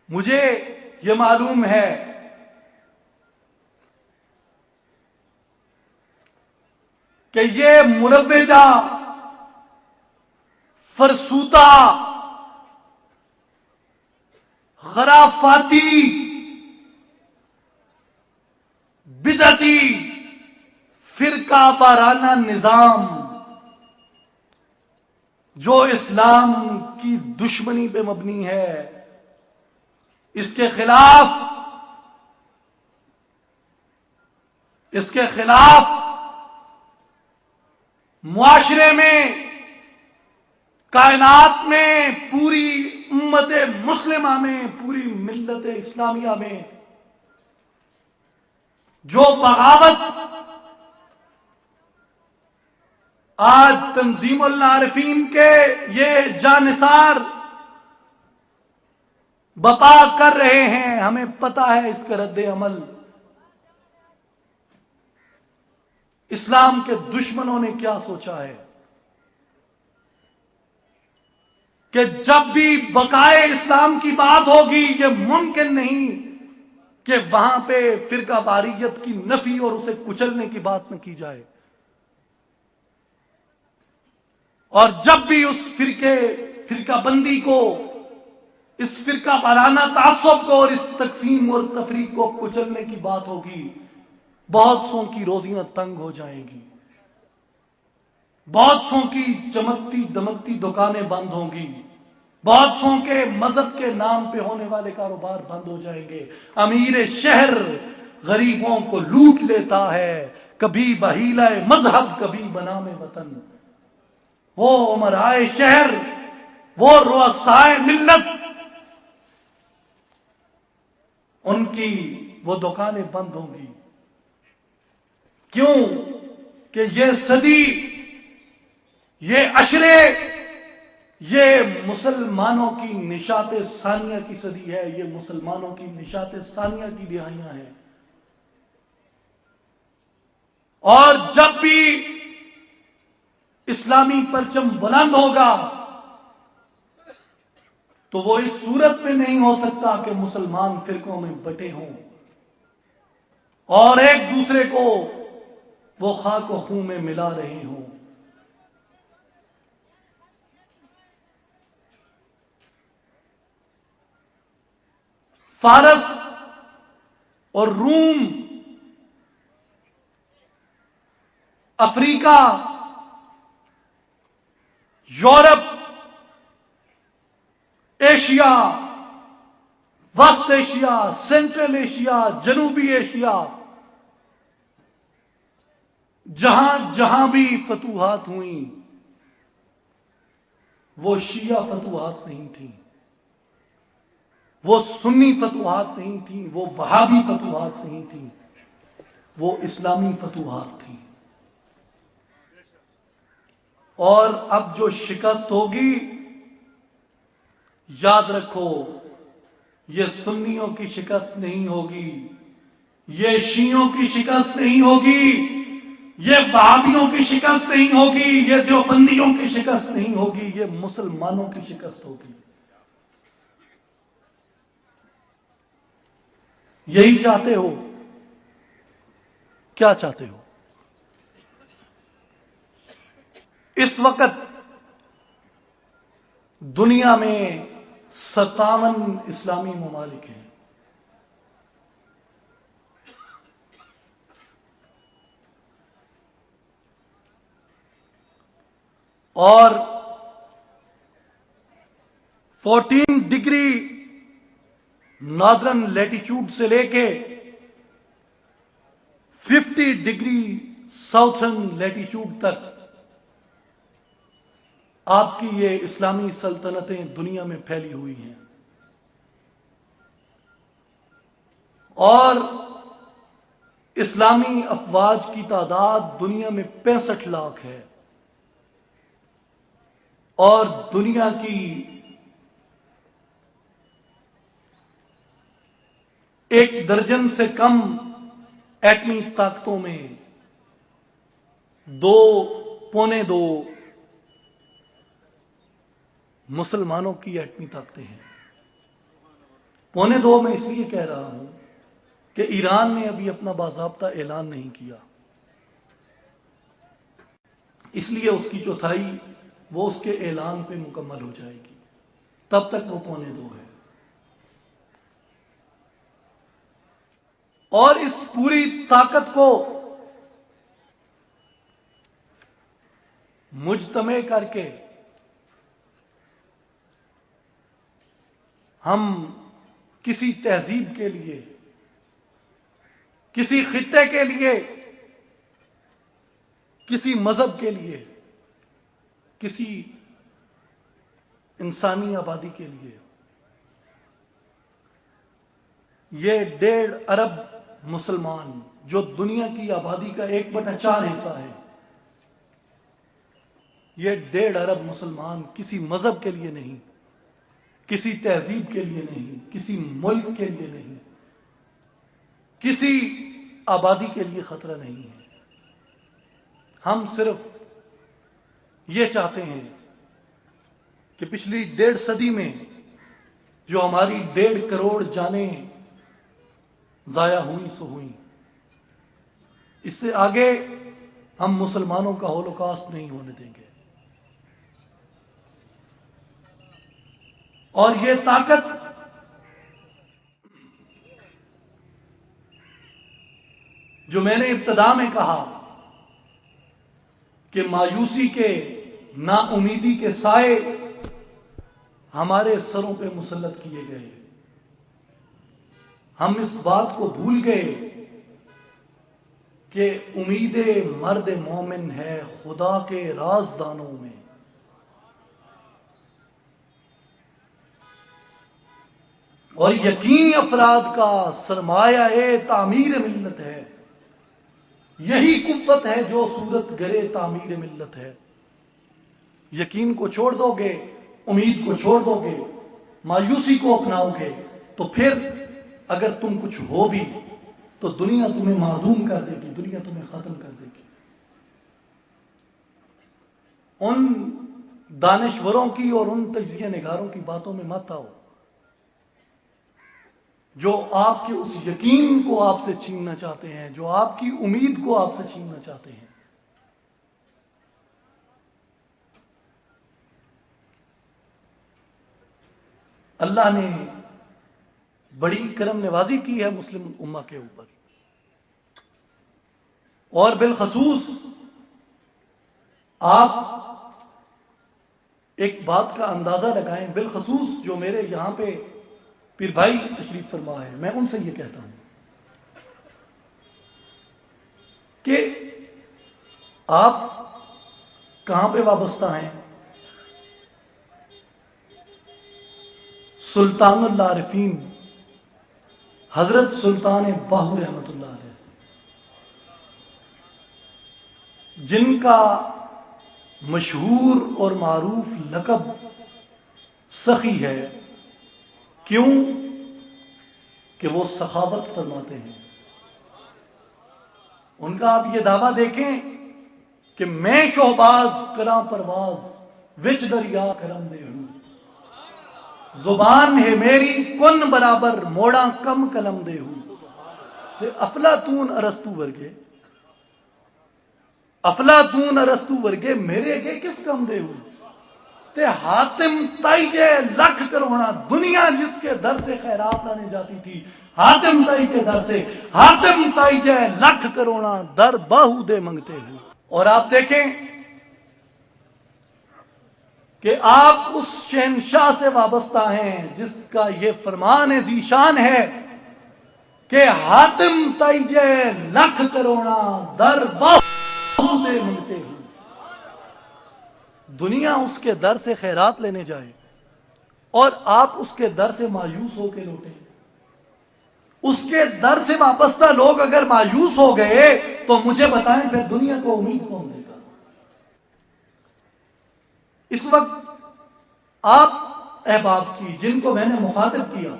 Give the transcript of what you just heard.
مجھے یہ معلوم ہے کہ یہ مروجہ، فرسودہ، خرافاتی، بدعتی، فرقہ وارانہ نظام جو اسلام کی دشمنی پہ مبنی ہے، اس کے خلاف معاشرے میں، کائنات میں، پوری امت مسلمہ میں، پوری ملت اسلامیہ میں جو بغاوت آج تنظیم العارفین کے یہ جانثار بپا کر رہے ہیں، ہمیں پتہ ہے اس کا رد عمل اسلام کے دشمنوں نے کیا سوچا ہے کہ جب بھی بقائے اسلام کی بات ہوگی یہ ممکن نہیں کہ وہاں پہ فرقہ واریت کی نفی اور اسے کچلنے کی بات نہ کی جائے، اور جب بھی اس فرقہ بندی کو، اس فرقہ وارانہ تعصب کو اور اس تقسیم اور تفریق کو کچلنے کی بات ہوگی، بہت سو کی روزیاں تنگ ہو جائیں گی، بہت سو کی چمکتی دمکتی دکانیں بند ہوں گی، بہت سو کے مذہب کے نام پہ ہونے والے کاروبار بند ہو جائیں گے۔ امیر شہر غریبوں کو لوٹ لیتا ہے، کبھی بحیلہ مذہب کبھی بنام وطن۔ وہ امرائے شہر، وہ رؤسائے ملت، ان کی وہ دکانیں بند ہوں گی۔ کیوں کہ یہ صدی، یہ عشرے، یہ مسلمانوں کی نشاط ثانیہ کی صدی ہے، یہ مسلمانوں کی نشاط ثانیہ کی دہائیاں ہیں، اور جب بھی اسلامی پرچم بلند ہوگا تو وہ اس صورت میں نہیں ہو سکتا کہ مسلمان فرقوں میں بٹے ہوں اور ایک دوسرے کو وہ خاک و خون میں ملا رہے ہوں۔ فارس اور روم، افریقہ، یورپ، ایشیا، وسط ایشیا، سینٹرل ایشیا، جنوبی ایشیا، جہاں جہاں بھی فتوحات ہوئیں وہ شیعہ فتوحات نہیں تھیں، وہ سنی فتوحات نہیں تھیں، وہ وہابی فتوحات نہیں تھیں، وہ اسلامی فتوحات تھیں۔ اور اب جو شکست ہوگی، یاد رکھو، یہ سنیوں کی شکست نہیں ہوگی، یہ شیعوں کی شکست نہیں ہوگی، یہ وہابیوں کی شکست نہیں ہوگی، یہ دیوبندیوں کی شکست نہیں ہوگی، یہ مسلمانوں کی شکست ہوگی۔ یہی چاہتے ہو؟ کیا چاہتے ہو؟ اس وقت دنیا میں 57 اسلامی ممالک ہیں، اور 14 ڈگری ناردرن لیٹیچیوڈ سے لے کے 50 ڈگری ساؤتھرن لیٹیچیوڈ تک آپ کی یہ اسلامی سلطنتیں دنیا میں پھیلی ہوئی ہیں، اور اسلامی افواج کی تعداد دنیا میں 65 لاکھ ہے، اور دنیا کی ایک درجن سے کم ایٹمی طاقتوں میں 2.25 مسلمانوں کی ایٹمی طاقتیں ہیں۔ 1:45 میں اس لیے کہہ رہا ہوں کہ ایران نے ابھی اپنا باضابطہ اعلان نہیں کیا، اس لیے اس کی چوتھائی وہ اس کے اعلان پہ مکمل ہو جائے گی، تب تک وہ 1:45 ہے۔ اور اس پوری طاقت کو مجتمع کر کے ہم کسی تہذیب کے لیے، کسی خطے کے لیے، کسی مذہب کے لیے، کسی انسانی آبادی کے لیے یہ 1.5 ارب مسلمان جو دنیا کی آبادی کا 1/4 حصہ ہے، یہ 1.5 ارب مسلمان کسی مذہب کے لیے نہیں، کسی تہذیب کے لیے نہیں، کسی ملک کے لیے نہیں، کسی آبادی کے لیے خطرہ نہیں ہے۔ ہم صرف یہ چاہتے ہیں کہ پچھلی 1.5 صدی میں جو ہماری 1.5 کروڑ جانیں ضائع ہوئی سو ہوئی، اس سے آگے ہم مسلمانوں کا ہولوکاسٹ نہیں ہونے دیں گے۔ اور یہ طاقت جو میں نے ابتدا میں کہا کہ مایوسی کے، نا امیدی کے سائے ہمارے سروں پہ مسلط کیے گئے، ہم اس بات کو بھول گئے کہ امید مرد مومن ہے خدا کے رازدانوں میں۔ اور یقینی افراد کا سرمایہ تعمیر ملت ہے، یہی قوت ہے جو صورت گرے تعمیر ملت ہے۔ یقین کو چھوڑ دو گے، امید کو چھوڑ دو گے، مایوسی کو اپناؤ گے، تو پھر اگر تم کچھ ہو بھی تو دنیا تمہیں معدوم کر دے گی، دنیا تمہیں ختم کر دے گی۔ ان دانشوروں کی اور ان تجزیہ نگاروں کی باتوں میں مت آؤ جو آپ کے اس یقین کو آپ سے چھیننا چاہتے ہیں، جو آپ کی امید کو آپ سے چھیننا چاہتے ہیں۔ اللہ نے بڑی کرم نوازی کی ہے مسلم امہ کے اوپر، اور بالخصوص آپ ایک بات کا اندازہ لگائیں، بالخصوص جو میرے یہاں پہ پیر بھائی تشریف فرما ہے، میں ان سے یہ کہتا ہوں کہ آپ کہاں پہ وابستہ ہیں؟ سلطان العارفین حضرت سلطان باہو رحمۃ اللہ علیہ سے، جن کا مشہور اور معروف لقب سخی ہے۔ کیوں؟ کہ وہ سخاوت فرماتے ہیں۔ ان کا آپ یہ دعویٰ دیکھیں کہ میں شہباز کراں پرواز وچ دریا کرم دے ہوں، زبان ہے میری کن برابر موڑاں کم قلم دے ہوں۔ تے افلاطون ارسطو ورگے، افلاطون ارسطو ورگے میرے اگے کس کم دے ہوں؟ تے حاتم تائی جے لکھ کروڑا دنیا جس کے در سے خیرات لانے جاتی تھی، حاتم تائی کے در سے، حاتم تائی جے لکھ کروڑا در باہو دے منگتے ہیں۔ اور آپ دیکھیں کہ آپ اس شہنشاہ سے وابستہ ہیں جس کا یہ فرمان ذیشان ہے کہ حاتم تائی جے لکھ کروڑا در باہو دے منگتے ہیں۔ دنیا اس کے در سے خیرات لینے جائے اور آپ اس کے در سے مایوس ہو کے لوٹیں۔ اس کے در سے وابستہ لوگ اگر مایوس ہو گئے تو مجھے بتائیں پھر دنیا کو امید کون دے گا؟ اس وقت آپ احباب کی، جن کو میں نے مخاطب کیا،